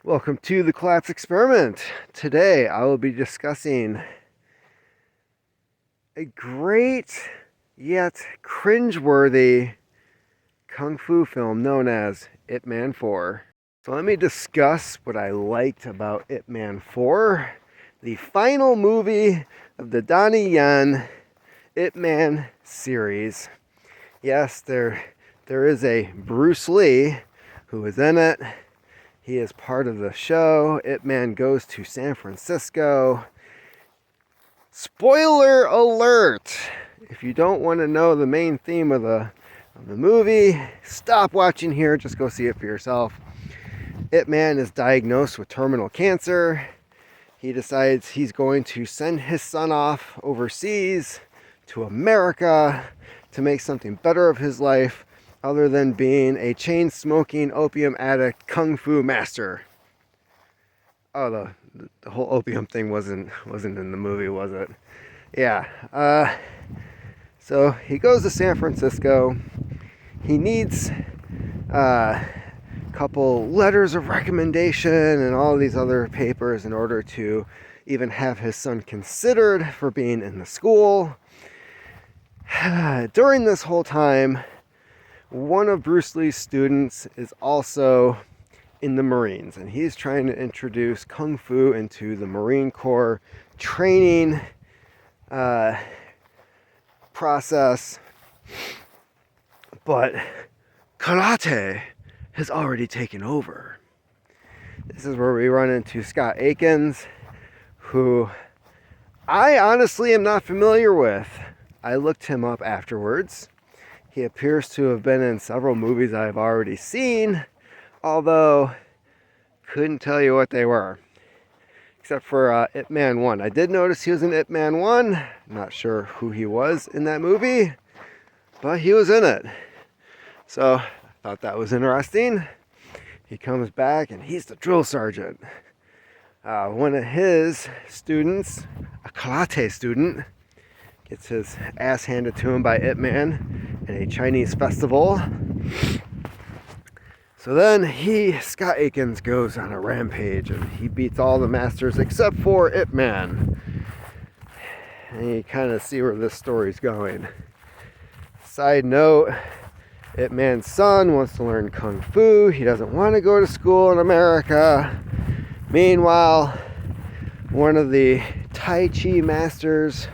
Welcome to the Collapse Experiment. Today I will be discussing a great yet cringeworthy kung fu film known as Ip Man 4. So let me discuss what I liked about Ip Man 4, the final movie of the Donnie Yen Ip Man series. Yes, there is a Bruce Lee who is in it. He is part of the show. Ip Man goes to San Francisco. Spoiler alert! If you don't want to know the main theme of the movie, stop watching here. Just go see it for yourself. Ip Man is diagnosed with terminal cancer. He decides he's going to send his son off overseas to America to make something better of his life, other than being a chain-smoking, opium addict kung fu master. Oh, the whole opium thing wasn't in the movie, was it? Yeah. So he goes to San Francisco. He needs a couple letters of recommendation and all these other papers in order to even have his son considered for being in the school. During this whole time, one of Bruce Lee's students is also in the Marines, and he's trying to introduce Kung Fu into the Marine Corps training process. But karate has already taken over. This is where we run into Scott Akins, who I honestly am not familiar with. I looked him up afterwards. He appears to have been in several movies I've already seen, although couldn't tell you what they were, except for Ip Man 1. I did notice he was in Ip Man 1. Not sure who he was in that movie, but he was in it. So I thought that was interesting. He comes back and he's the drill sergeant. One of his students, a karate student, gets his ass handed to him by Ip Man in a Chinese festival. So then Scott Akins, goes on a rampage and he beats all the masters except for Ip Man. And you kind of see where this story's going. Side note, Ip Man's son wants to learn Kung Fu. He doesn't want to go to school in America. Meanwhile, one of the Tai Chi masters,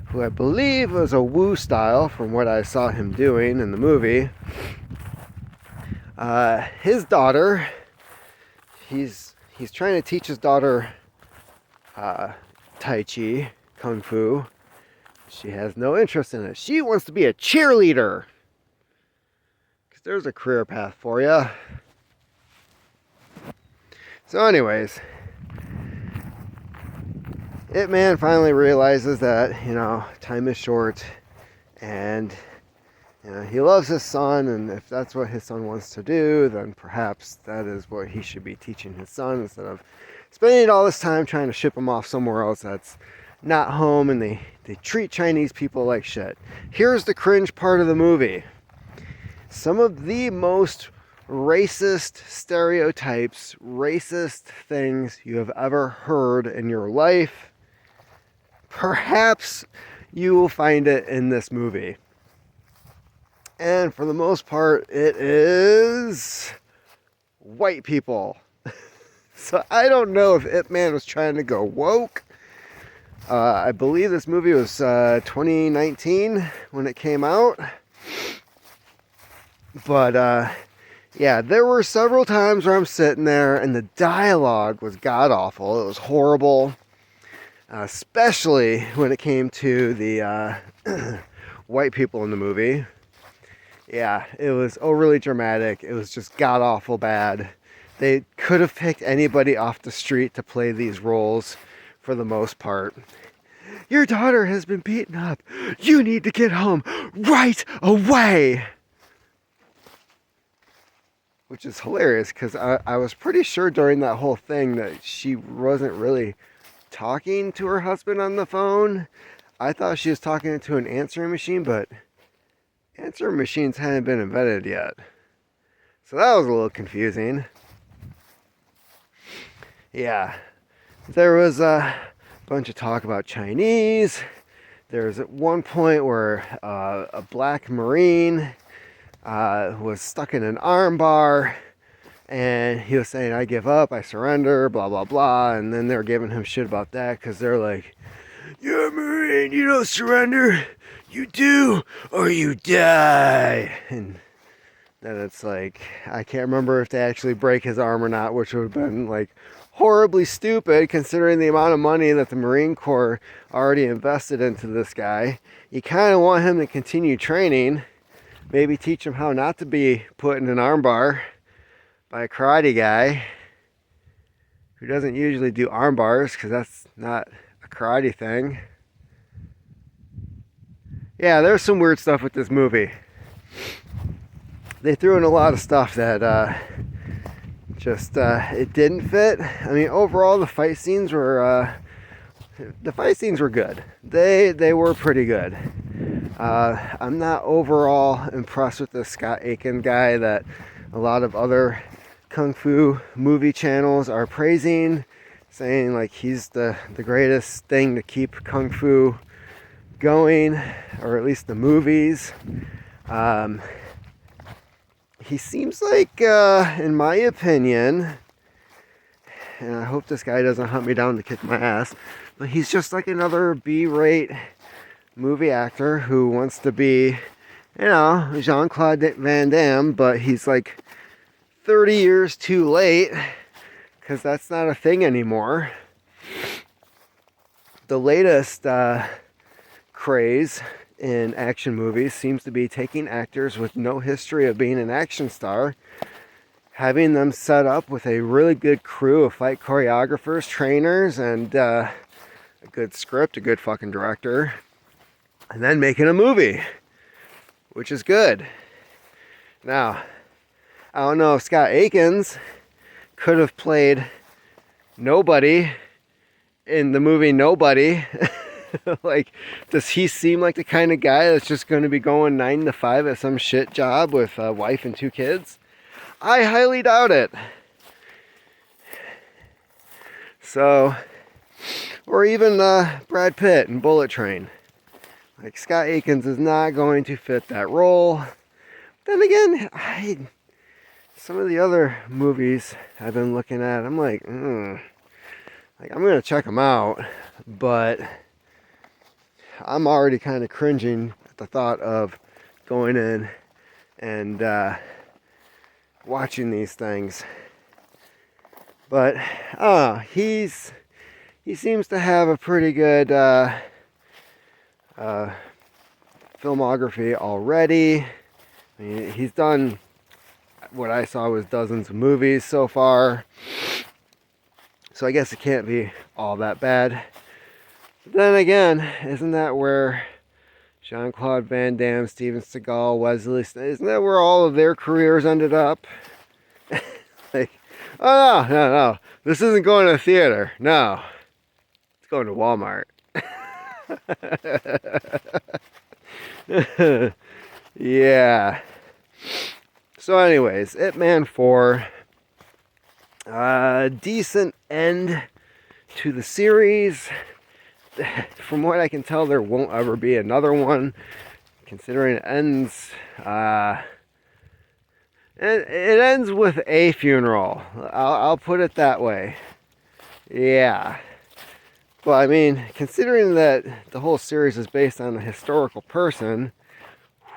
who I believe was a Wu style from what I saw him doing in the movie, his daughter, he's trying to teach his daughter Tai Chi, Kung Fu. She has no interest in it. She wants to be a cheerleader. Because there's a career path for you. So anyways, Ip Man finally realizes that, time is short, and he loves his son, and if that's what his son wants to do, then perhaps that is what he should be teaching his son, instead of spending all this time trying to ship him off somewhere else that's not home, and they treat Chinese people like shit. Here's the cringe part of the movie. Some of the most racist stereotypes, racist things you have ever heard in your life, perhaps you will find it in this movie. And for the most part, it is white people. So I don't know if Ip Man was trying to go woke. I believe this movie was 2019 when it came out. But yeah, there were several times where I'm sitting there and the dialogue was god-awful. It was horrible. Especially when it came to the white people in the movie. Yeah, it was overly dramatic. It was just god-awful bad. They could have picked anybody off the street to play these roles for the most part. Your daughter has been beaten up. You need to get home right away. Which is hilarious, because I was pretty sure during that whole thing that she wasn't really talking to her husband on the phone. I thought she was talking to an answering machine, but answering machines hadn't been invented yet. So that was a little confusing. Yeah, there was a bunch of talk about Chinese. There's at one point where a black Marine was stuck in an arm bar, and he was saying, I give up, I surrender, blah, blah, blah. And then they're giving him shit about that because they're like, you're a Marine, you don't surrender, you do, or you die. And then it's like, I can't remember if they actually break his arm or not, which would have been like horribly stupid considering the amount of money that the Marine Corps already invested into this guy. You kind of want him to continue training, maybe teach him how not to be put in an armbar by a karate guy who doesn't usually do arm bars because that's not a karate thing. Yeah, there's some weird stuff with this movie. They threw in a lot of stuff that just it didn't fit. I mean, overall the fight scenes were good. They were pretty good. I'm not overall impressed with the Scott Aiken guy that a lot of other kung fu movie channels are praising, saying like he's the greatest thing to keep kung fu going, or at least the movies. He seems like, in my opinion, and I hope this guy doesn't hunt me down to kick my ass, but he's just like another B-rate movie actor who wants to be, you know, Jean-Claude Van Damme, but he's like 30 years too late because that's not a thing anymore. The latest craze in action movies seems to be taking actors with no history of being an action star, having them set up with a really good crew of fight choreographers, trainers, and a good script, a good fucking director, and then making a movie, which is good. Now, I don't know if Scott Akins could have played nobody in the movie Nobody. Like, does he seem like the kind of guy that's just going to be going 9 to 5 at some shit job with a wife and 2 kids? I highly doubt it. So, or even Brad Pitt in Bullet Train. Like, Scott Akins is not going to fit that role. Then again, some of the other movies I've been looking at, I'm like, like I'm going to check them out, but I'm already kind of cringing at the thought of going in and watching these things. But he seems to have a pretty good filmography already. I mean, he's done what I saw was dozens of movies so far, so I guess it can't be all that bad. But then again, isn't that where Jean-Claude Van Damme, Steven Seagal, Wesley Snipes, isn't that where all of their careers ended up? Like, oh no, this isn't going to a theater. No, it's going to Walmart. Yeah. So anyways, Ip Man 4, decent end to the series. From what I can tell, there won't ever be another one, considering it ends, it ends with a funeral. I'll put it that way. Yeah. Well, I mean, considering that the whole series is based on a historical person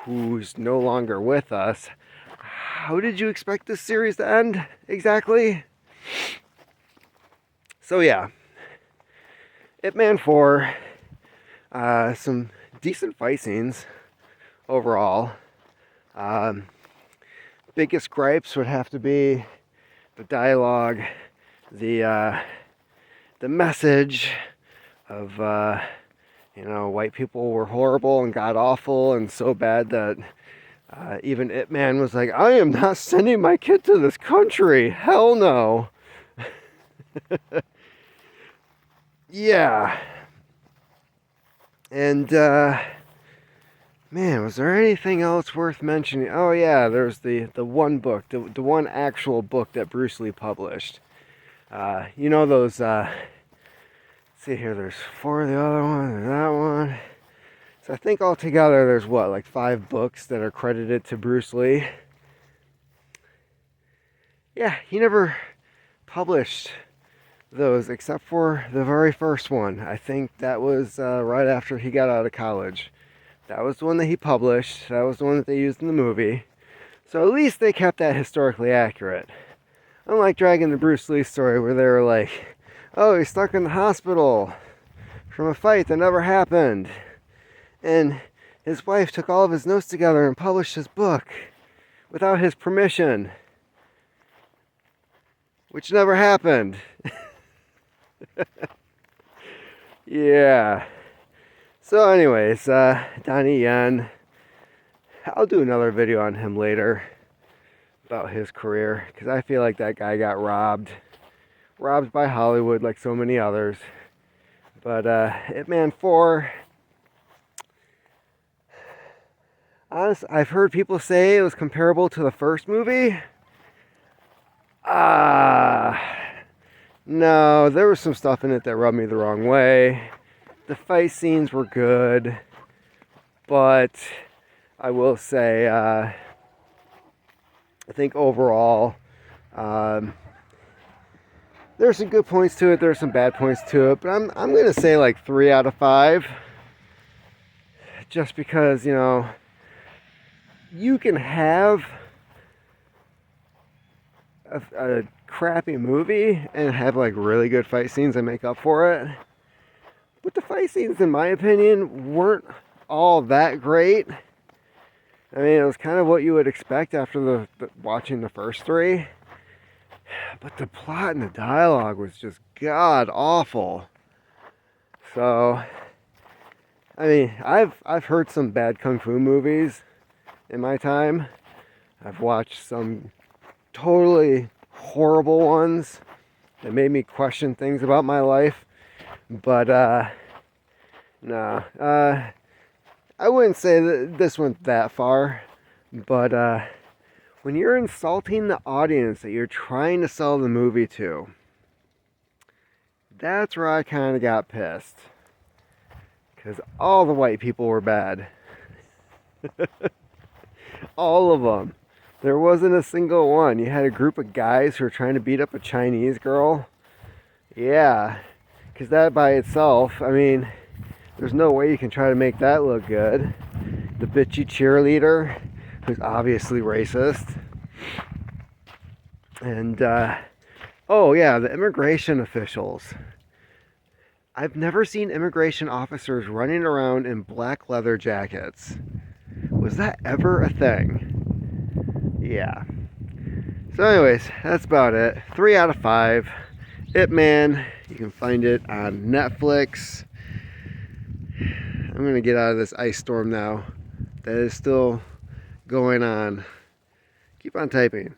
who's no longer with us, how did you expect this series to end exactly? So yeah, Ip Man 4, some decent fight scenes overall. Biggest gripes would have to be the dialogue, the message of white people were horrible and god awful and so bad that even Ip Man was like, I am not sending my kid to this country. Hell no. Yeah. And man, was there anything else worth mentioning? Oh yeah, there's the one book, the one actual book that Bruce Lee published. You know those, let's see here, there's 4 of the other one, and that one. So I think altogether there's what, like 5 books that are credited to Bruce Lee. Yeah, he never published those except for the very first one. I think that was right after he got out of college. That was the one that he published. That was the one that they used in the movie. So at least they kept that historically accurate. Unlike Dragon the Bruce Lee story where they were like, oh, he's stuck in the hospital from a fight that never happened. And his wife took all of his notes together and published his book without his permission. Which never happened. Yeah. So anyways, Donnie Yen. I'll do another video on him later about his career, because I feel like that guy got robbed. Robbed by Hollywood like so many others. But Ip Man 4, honestly, I've heard people say it was comparable to the first movie. No, there was some stuff in it that rubbed me the wrong way. The fight scenes were good, but I will say, I think overall, there's some good points to it, there's some bad points to it, but I'm gonna say like 3 out of 5, just because, you know, you can have a crappy movie and have like really good fight scenes that make up for it. But the fight scenes, in my opinion, weren't all that great. I mean, it was kind of what you would expect after watching the first 3. But the plot and the dialogue was just god awful. So, I mean, I've heard some bad kung fu movies in my time. I've watched some totally horrible ones that made me question things about my life. But no, I wouldn't say that this went that far. But when you're insulting the audience that you're trying to sell the movie to, that's where I kind of got pissed. Because all the white people were bad. All of them. There wasn't a single one. You had a group of guys who were trying to beat up a Chinese girl. Yeah. Because that by itself, I mean, there's no way you can try to make that look good. The bitchy cheerleader, who's obviously racist. And, oh yeah, the immigration officials. I've never seen immigration officers running around in black leather jackets. Was that ever a thing? Yeah. So anyways, that's about it. 3 out of 5. Ip Man. You can find it on Netflix. I'm going to get out of this ice storm now. That is still going on. Keep on typing.